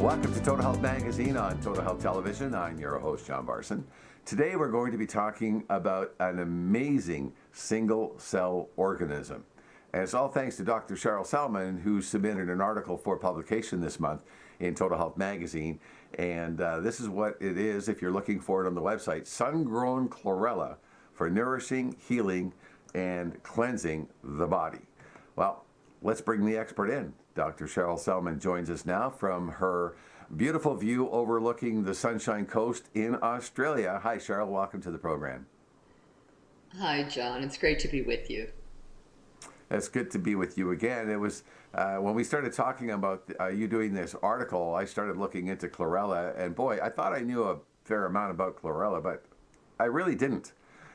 Welcome to Total Health Magazine on Total Health Television. I'm your host, John Barson. Today we're going to be talking about an amazing single-cell organism. And it's all thanks to Dr. Sellman, who submitted an article for publication this month in Total Health Magazine. And this is what it is, if you're looking for it on the website: sun-grown chlorella for nourishing, healing, and cleansing the body. Well, let's bring the expert in. Dr. Cheryl Sellman joins us now from her beautiful view overlooking the Sunshine Coast in Australia. Hi, Cheryl. Welcome to the program. Hi, John. It's great to be with you. It's good to be with you again. It was when we started talking about you doing this article, I started looking into chlorella, and boy, I thought I knew a fair amount about chlorella, but I really didn't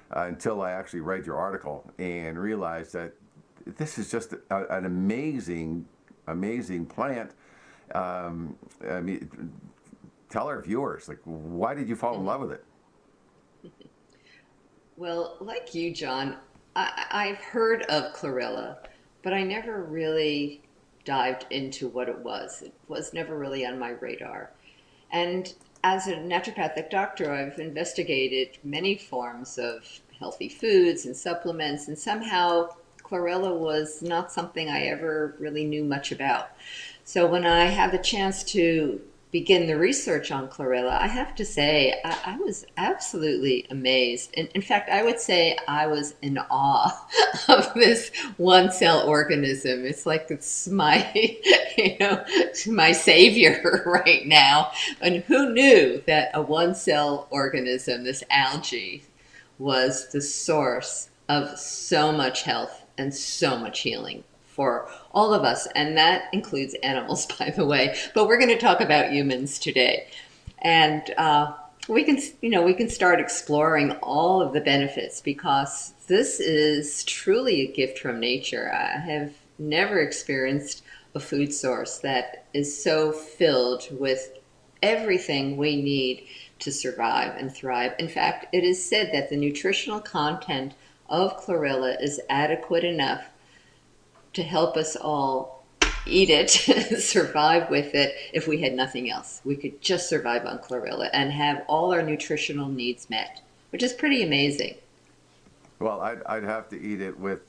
until I actually read your article and realized that this is just an amazing plant. I mean, tell our viewers, like, why did you fall in love with it? Well, like you, John, I've heard of chlorella, but I never really dived into what it was. It was never really on my radar. And as a naturopathic doctor, I've investigated many forms of healthy foods and supplements, and somehow chlorella was not something I ever really knew much about. So when I had the chance to begin the research on chlorella, I have to say I was absolutely amazed. In fact, I would say I was in awe of this one-cell organism. It's like it's my, my savior right now. And who knew that a one-cell organism, this algae, was the source of so much health and so much healing for all of us, and that includes animals, by the way. But we're going to talk about humans today, and we can start exploring all of the benefits, because this is truly a gift from nature. I have never experienced a food source that is so filled with everything we need to survive and thrive. In fact, it is said that the nutritional content of chlorella is adequate enough to help us all eat it, survive with it. If we had nothing else, we could just survive on chlorella and have all our nutritional needs met, which is pretty amazing. Well, I'd have to eat it with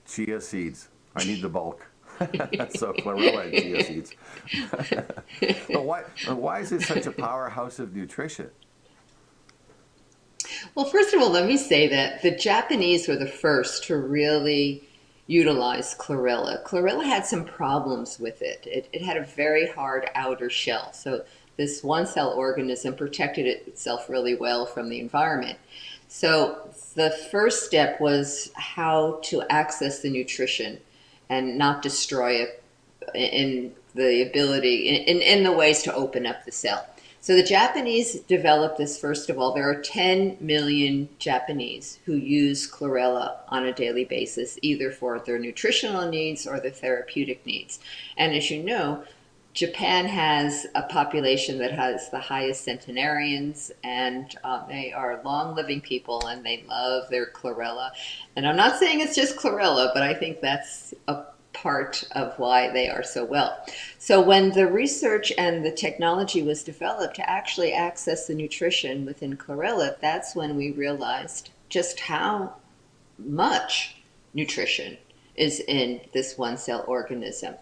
chia seeds. I need the bulk. So chlorella and chia seeds. But why is it such a powerhouse of nutrition? Well, first of all, let me say that the Japanese were the first to really utilize chlorella. Chlorella had some problems with it. It had a very hard outer shell. So this one-cell organism protected itself really well from the environment. So the first step was how to access the nutrition and not destroy it in the ways to open up the cell. So the Japanese developed this. First of all, there are 10 million Japanese who use chlorella on a daily basis, either for their nutritional needs or their therapeutic needs. And as you know, Japan has a population that has the highest centenarians, and they are long-living people, and they love their chlorella. And I'm not saying it's just chlorella, but I think that's a part of why they are so well. So when the research and the technology was developed to actually access the nutrition within chlorella, that's when we realized just how much nutrition is in this one-cell organism.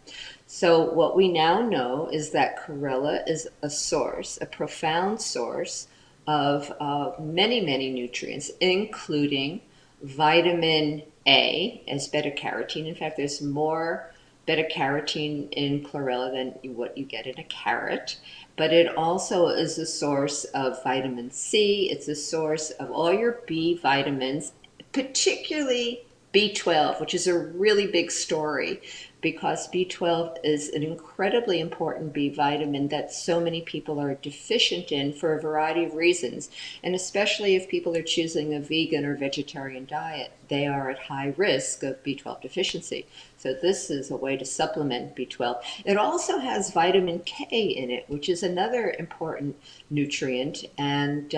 So what we now know is that chlorella is a profound source of many, many nutrients, including vitamin A as beta-carotene. In fact, there's more beta-carotene in chlorella than what you get in a carrot. But it also is a source of vitamin C. It's a source of all your B vitamins, particularly B12, which is a really big story, because B12 is an incredibly important B vitamin that so many people are deficient in for a variety of reasons. And especially if people are choosing a vegan or vegetarian diet, they are at high risk of B12 deficiency. So this is a way to supplement B12. It also has vitamin K in it, which is another important nutrient, and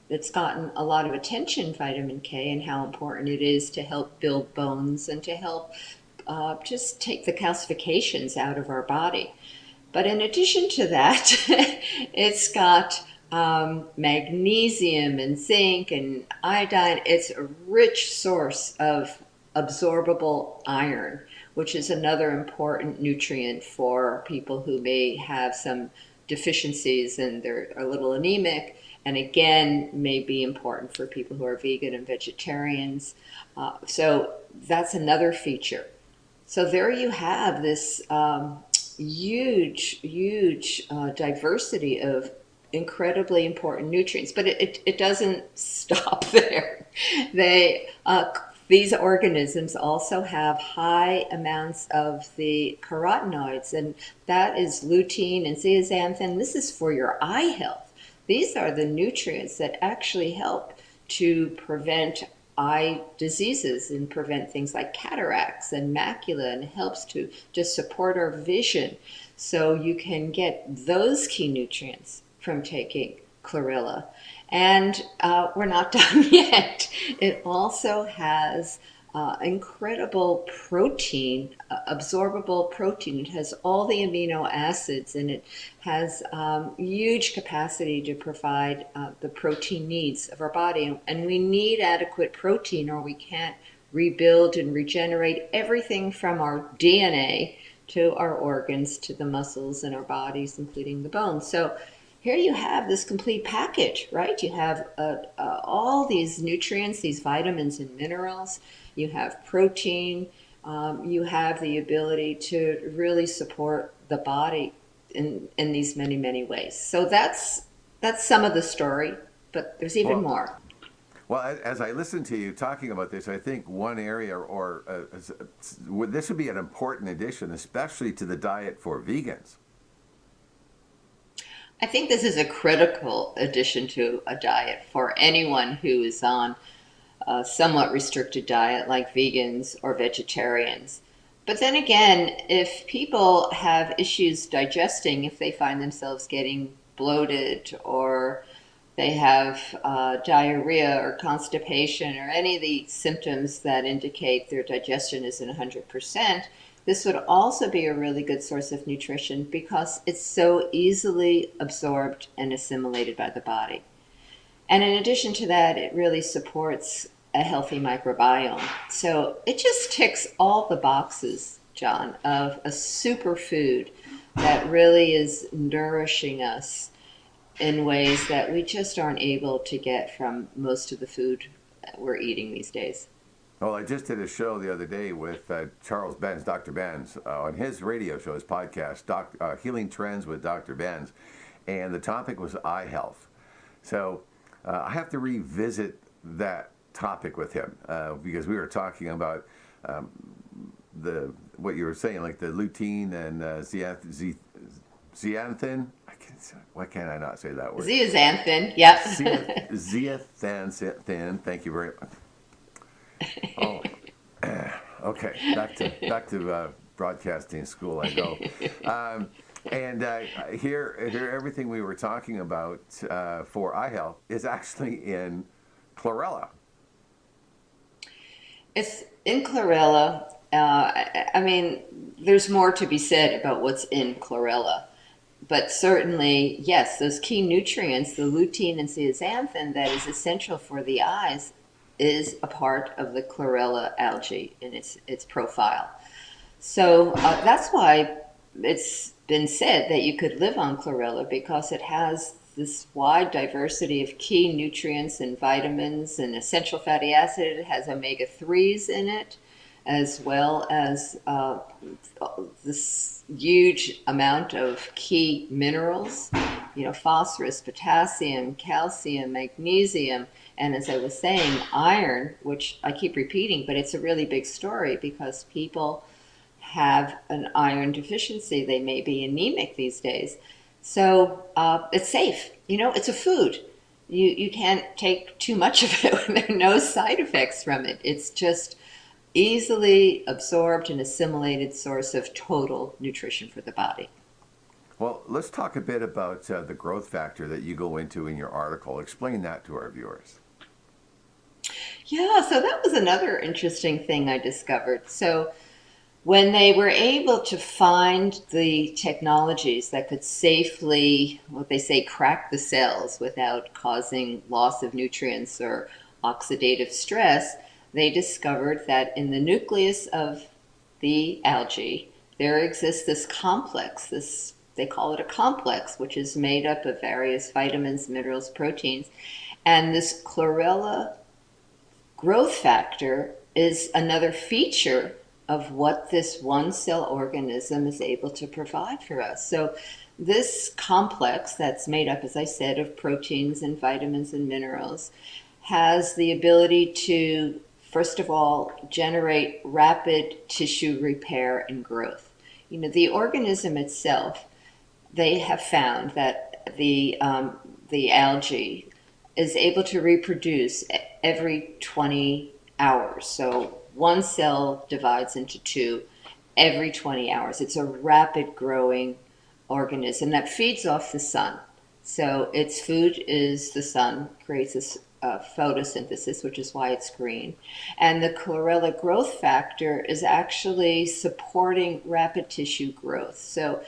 it's gotten a lot of attention, vitamin K, and how important it is to help build bones and to help just take the calcifications out of our body. But in addition to that, it's got magnesium and zinc and iodine. It's a rich source of absorbable iron, which is another important nutrient for people who may have some deficiencies and they're a little anemic. And again, may be important for people who are vegan and vegetarians. So that's another feature. So there you have this huge diversity of incredibly important nutrients. But it doesn't stop there. They these organisms also have high amounts of the carotenoids, and that is lutein and zeaxanthin. This is for your eye health. These are the nutrients that actually help to prevent eye diseases and prevent things like cataracts and macula, and helps to just support our vision. So you can get those key nutrients from taking chlorella. And we're not done yet. It also has incredible protein, absorbable protein. It has all the amino acids, and it has huge capacity to provide the protein needs of our body. And we need adequate protein, or we can't rebuild and regenerate everything from our DNA to our organs to the muscles in our bodies, including the bones. So here you have this complete package, right? You have all these nutrients, these vitamins and minerals. You have protein. You have the ability to really support the body in these many, many ways. So that's some of the story, but there's even more. Well, as I listen to you talking about this, I think one area, or this would be an important addition, especially to the diet for vegans. I think this is a critical addition to a diet for anyone who is on a somewhat restricted diet like vegans or vegetarians. But then again, if people have issues digesting, if they find themselves getting bloated, or they have diarrhea or constipation or any of the symptoms that indicate their digestion isn't 100%, this would also be a really good source of nutrition because it's so easily absorbed and assimilated by the body. And in addition to that, it really supports a healthy microbiome. So it just ticks all the boxes, John, of a superfood that really is nourishing us in ways that we just aren't able to get from most of the food we're eating these days. Well, I just did a show the other day with Charles Benz, Dr. Benz, on his radio show, his podcast, Healing Trends with Dr. Benz, and the topic was eye health. So I have to revisit that topic with him because we were talking about what you were saying, like the lutein and zeaxanthin. Why can't I not say that word? Zeaxanthin, yep. Zeaxanthin. Thank you very much. Oh, okay. Back to broadcasting school I go. And here everything we were talking about for eye health is actually in chlorella. It's in chlorella. I mean, there's more to be said about what's in chlorella. But certainly, yes, those key nutrients, the lutein and zeaxanthin that is essential for the eyes, is a part of the chlorella algae in its profile. So that's why it's been said that you could live on chlorella, because it has this wide diversity of key nutrients and vitamins and essential fatty acid. It has omega-3s in it, as well as this huge amount of key minerals, phosphorus, potassium, calcium, magnesium, and as I was saying, iron, which I keep repeating, but it's a really big story because people have an iron deficiency. They may be anemic these days. So it's safe. It's a food. You can't take too much of it. There are no side effects from it. It's just easily absorbed and assimilated source of total nutrition for the body. Well, let's talk a bit about the growth factor that you go into in your article. Explain that to our viewers. Yeah, so that was another interesting thing I discovered. So When they were able to find the technologies that could safely, what they say, crack the cells without causing loss of nutrients or oxidative stress, they discovered that in the nucleus of the algae, there exists this complex, this they call it a complex, which is made up of various vitamins, minerals, proteins. And this chlorella growth factor is another feature of what this one cell organism is able to provide for us. So, this complex that's made up, as I said, of proteins and vitamins and minerals has the ability to, first of all, generate rapid tissue repair and growth. The organism itself, they have found that the algae is able to reproduce every 20 hours. So one cell divides into two every 20 hours. It's a rapid growing organism that feeds off the sun. So its food is the sun, creates this photosynthesis, which is why it's green. And the chlorella growth factor is actually supporting rapid tissue growth. So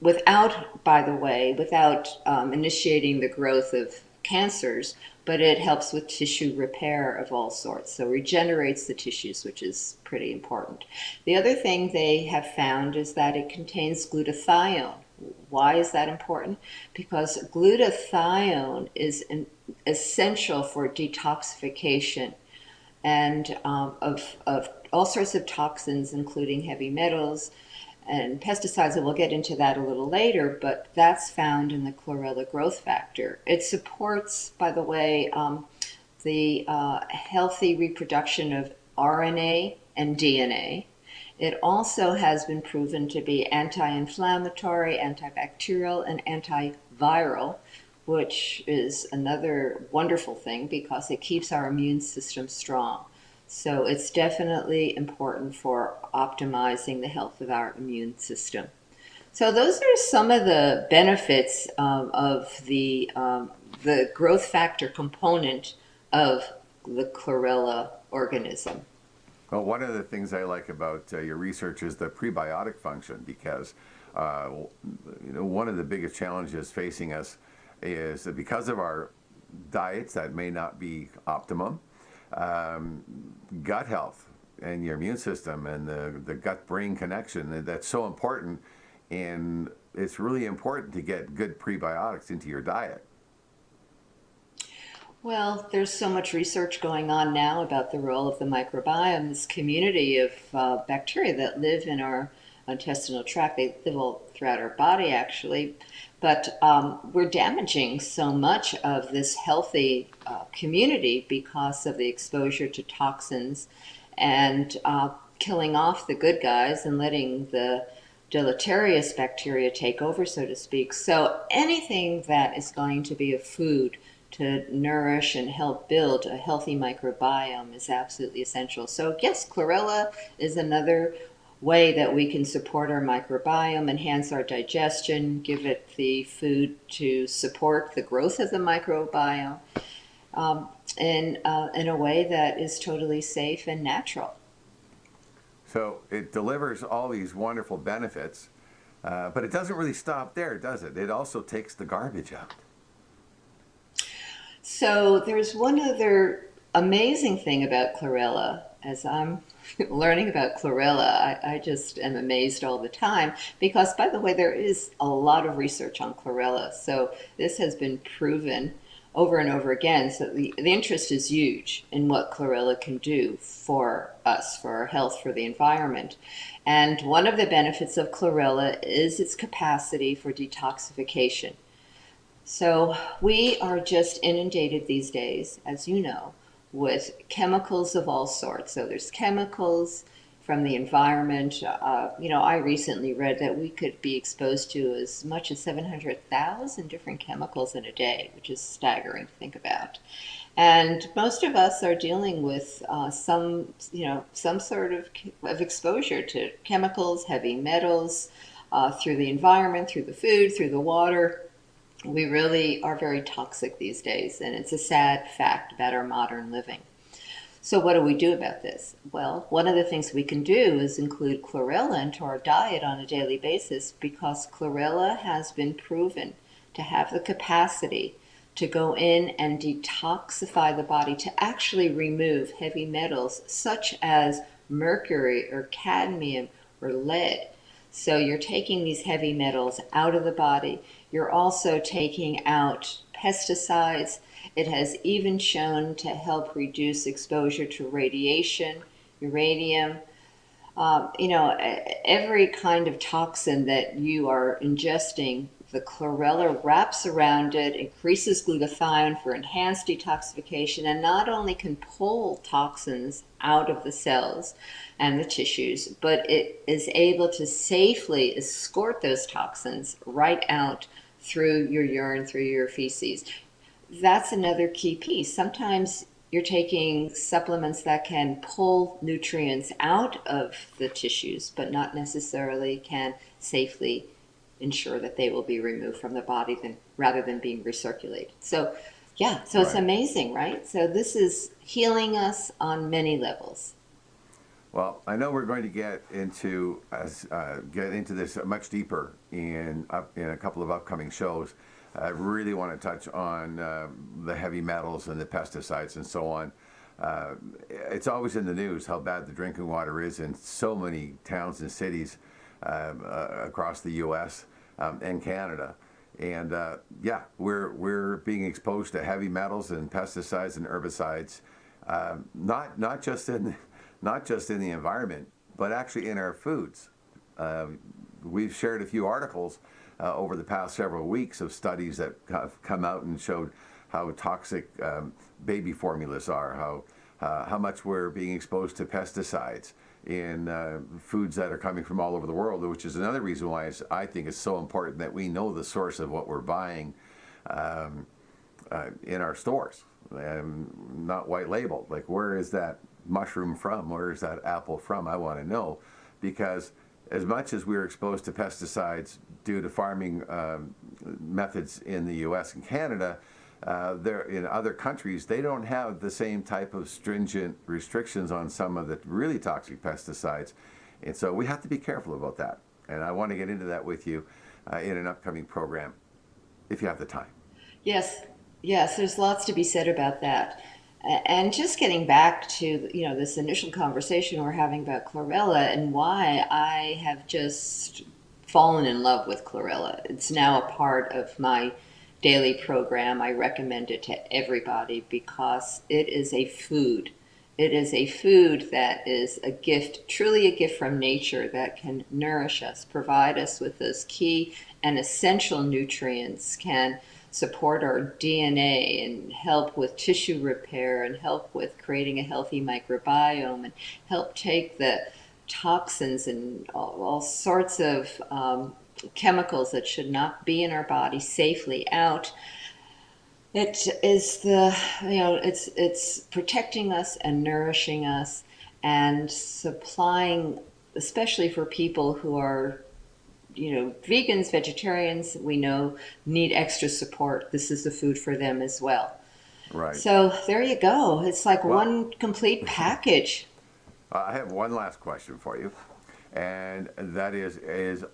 by the way, without initiating the growth of cancers, but it helps with tissue repair of all sorts. So regenerates the tissues, which is pretty important. The other thing they have found is that it contains glutathione. Why is that important? Because glutathione is essential for detoxification and of all sorts of toxins, including heavy metals and pesticides, and we'll get into that a little later, but that's found in the chlorella growth factor. It supports, by the way, the healthy reproduction of RNA and DNA. It also has been proven to be anti-inflammatory, antibacterial, and antiviral, which is another wonderful thing because it keeps our immune system strong. So it's definitely important for optimizing the health of our immune system. So those are some of the benefits of the growth factor component of the chlorella organism. Well, one of the things I like about your research is the prebiotic function, because one of the biggest challenges facing us is that because of our diets that may not be optimum, gut health and your immune system and the gut-brain connection, that's so important, and it's really important to get good prebiotics into your diet. Well, there's so much research going on now about the role of the microbiome, this community of bacteria that live in our intestinal tract. They live all throughout our body, actually. But we're damaging so much of this healthy community because of the exposure to toxins and killing off the good guys and letting the deleterious bacteria take over, so to speak. So anything that is going to be a food to nourish and help build a healthy microbiome is absolutely essential. So yes, chlorella is another way that we can support our microbiome, enhance our digestion, give it the food to support the growth of the microbiome in a way that is totally safe and natural. So it delivers all these wonderful benefits, but it doesn't really stop there, does it? It also takes the garbage out. So there's one other amazing thing about chlorella. As I'm learning about chlorella, I just am amazed all the time because, by the way, there is a lot of research on chlorella. So this has been proven over and over again. So the interest is huge in what chlorella can do for us, for our health, for the environment. And one of the benefits of chlorella is its capacity for detoxification. So we are just inundated these days, as you know, with chemicals of all sorts. So there's chemicals from the environment. I recently read that we could be exposed to as much as 700,000 different chemicals in a day, which is staggering to think about. And most of us are dealing with some sort of exposure to chemicals, heavy metals, through the environment, through the food, through the water. We really are very toxic these days, and it's a sad fact about our modern living. So what do we do about this? Well, one of the things we can do is include chlorella into our diet on a daily basis, because chlorella has been proven to have the capacity to go in and detoxify the body, to actually remove heavy metals such as mercury or cadmium or lead. So you're taking these heavy metals out of the body. You're also taking out pesticides. It has even shown to help reduce exposure to radiation, uranium, every kind of toxin that you are ingesting. The chlorella wraps around it, increases glutathione for enhanced detoxification, and not only can pull toxins out of the cells and the tissues, but it is able to safely escort those toxins right out through your urine, through your feces. That's another key piece. Sometimes you're taking supplements that can pull nutrients out of the tissues, but not necessarily can safely ensure that they will be removed from the body rather than being recirculated. So, yeah, so it's Right. amazing, right? So this is healing us on many levels. Well, I know we're going to get into this much deeper in a couple of upcoming shows. I really want to touch on the heavy metals and the pesticides and so on. It's always in the news how bad the drinking water is in so many towns and cities across the U.S. And Canada. And we're being exposed to heavy metals and pesticides and herbicides, not just in the environment, but actually in our foods. We've shared a few articles over the past several weeks of studies that have come out and showed how toxic baby formulas are, how much we're being exposed to pesticides in foods that are coming from all over the world, which is another reason why I think it's so important that we know the source of what we're buying in our stores, and not white labeled. Like, where is that mushroom from? Where is that apple from? I want to know, because as much as we're exposed to pesticides due to farming methods in the U.S. and Canada, there in other countries, they don't have the same type of stringent restrictions on some of the really toxic pesticides. And so we have to be careful about that. And I want to get into that with you in an upcoming program, if you have the time. Yes, there's lots to be said about that. And just getting back to, this initial conversation we're having about chlorella and why I have just fallen in love with chlorella. It's now a part of my daily program. I recommend it to everybody because it is a food. It is a food that is a gift, truly a gift from nature, that can nourish us, provide us with those key and essential nutrients, can support our DNA and help with tissue repair and help with creating a healthy microbiome and help take the toxins and all sorts of chemicals that should not be in our body safely out. It is it's protecting us and nourishing us and supplying, especially for people who are, vegans, vegetarians, we know need extra support. This is the food for them as well. Right. So there you go. It's like one complete package. I have one last question for you, and that is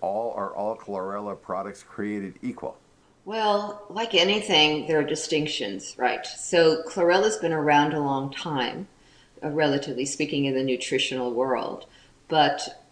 are all chlorella products created equal? Well, like anything, there are distinctions, right? So chlorella's been around a long time, relatively speaking, in the nutritional world, but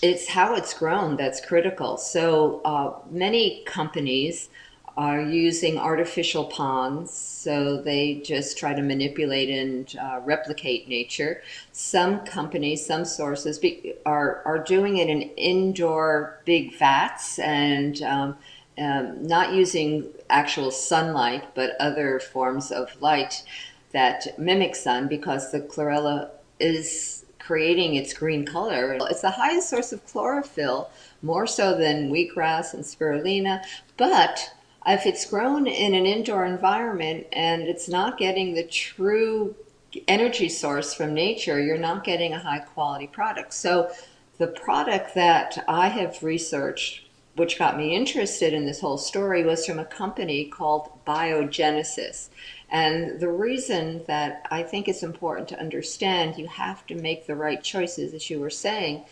it's how it's grown that's critical. So many companies are using artificial ponds, so they just try to manipulate and replicate nature. Some companies, some sources are doing it in indoor big vats and not using actual sunlight, but other forms of light that mimic sun, because the chlorella is creating its green color. It's the highest source of chlorophyll, more so than wheatgrass and spirulina. But if it's grown in an indoor environment and it's not getting the true energy source from nature, you're not getting a high quality product. So the product that I have researched which got me interested in this whole story, was from a company called Biogenesis. And the reason that I think it's important to understand, you have to make the right choices, as you were saying,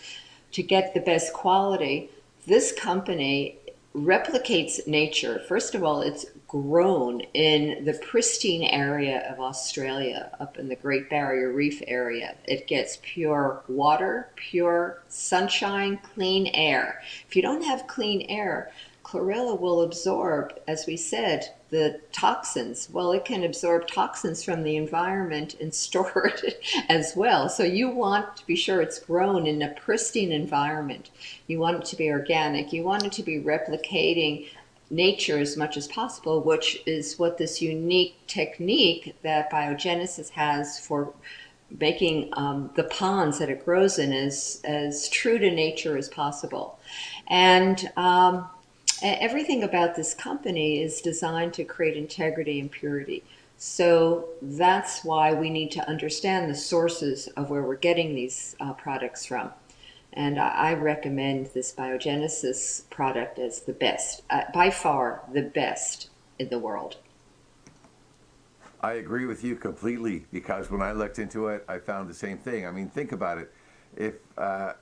to get the best quality. This company replicates nature. First of all, it's grown in the pristine area of Australia, up in the Great Barrier Reef area. It gets pure water, pure sunshine, clean air. If you don't have clean air, Chlorella will absorb, as we said, the toxins. Well, it can absorb toxins from the environment and store it as well. So you want to be sure it's grown in a pristine environment. You want it to be organic. You want it to be replicating nature as much as possible, which is what this unique technique that Biogenesis has for making the ponds that it grows in as true to nature as possible. And everything about this company is designed to create integrity and purity. So that's why we need to understand the sources of where we're getting these products from. And I recommend this Biogenesis product as the best, by far the best in the world. I agree with you completely, because when I looked into it, I found the same thing. I mean, think about it. If I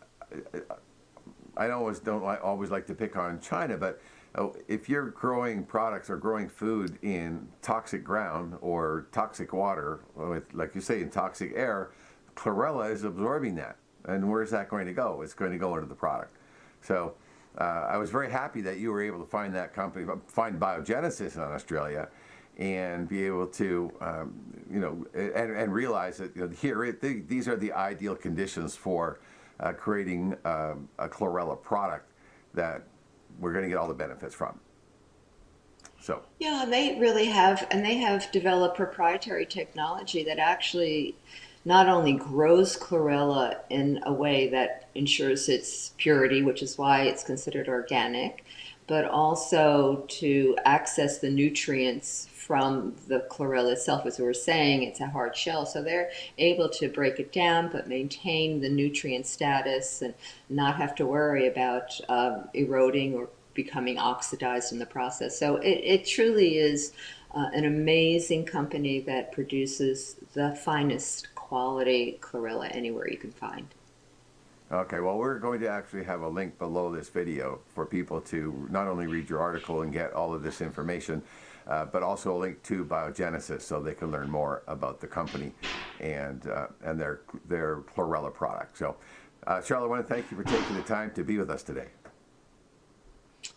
don't always like to pick on China, but if you're growing products or growing food in toxic ground or toxic water, with, like you say, in toxic air, Chlorella is absorbing that. And where's that going to go? It's going to go into the product. So I was very happy that you were able to find that company, find Biogenesis in Australia, and be able to, and realize that these are the ideal conditions for creating a Chlorella product that we're going to get all the benefits from. So Yeah, and they really have, and they have developed proprietary technology that actually not only grows Chlorella in a way that ensures its purity, which is why it's considered organic, but also to access the nutrients from the Chlorella itself. As we were saying, it's a hard shell, so they're able to break it down but maintain the nutrient status and not have to worry about eroding or becoming oxidized in the process. So it truly is an amazing company that produces the finest quality Chlorella anywhere you can find. Okay, well, we're going to actually have a link below this video for people to not only read your article and get all of this information, but also a link to Biogenesis so they can learn more about the company and their Chlorella product. So, Charlotte, I want to thank you for taking the time to be with us today.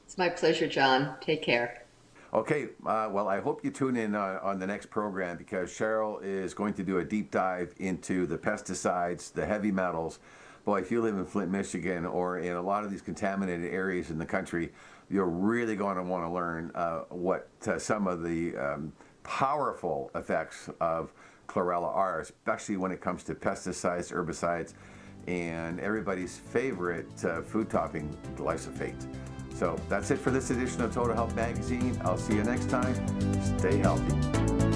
It's my pleasure, John. Take care. Okay, well, I hope you tune in on the next program, because Cheryl is going to do a deep dive into the pesticides, the heavy metals. Boy, if you live in Flint, Michigan, or in a lot of these contaminated areas in the country, you're really going to want to learn what some of the powerful effects of Chlorella are, especially when it comes to pesticides, herbicides, and everybody's favorite food topping, glyphosate. So that's it for this edition of Total Health Magazine. I'll see you next time. Stay healthy.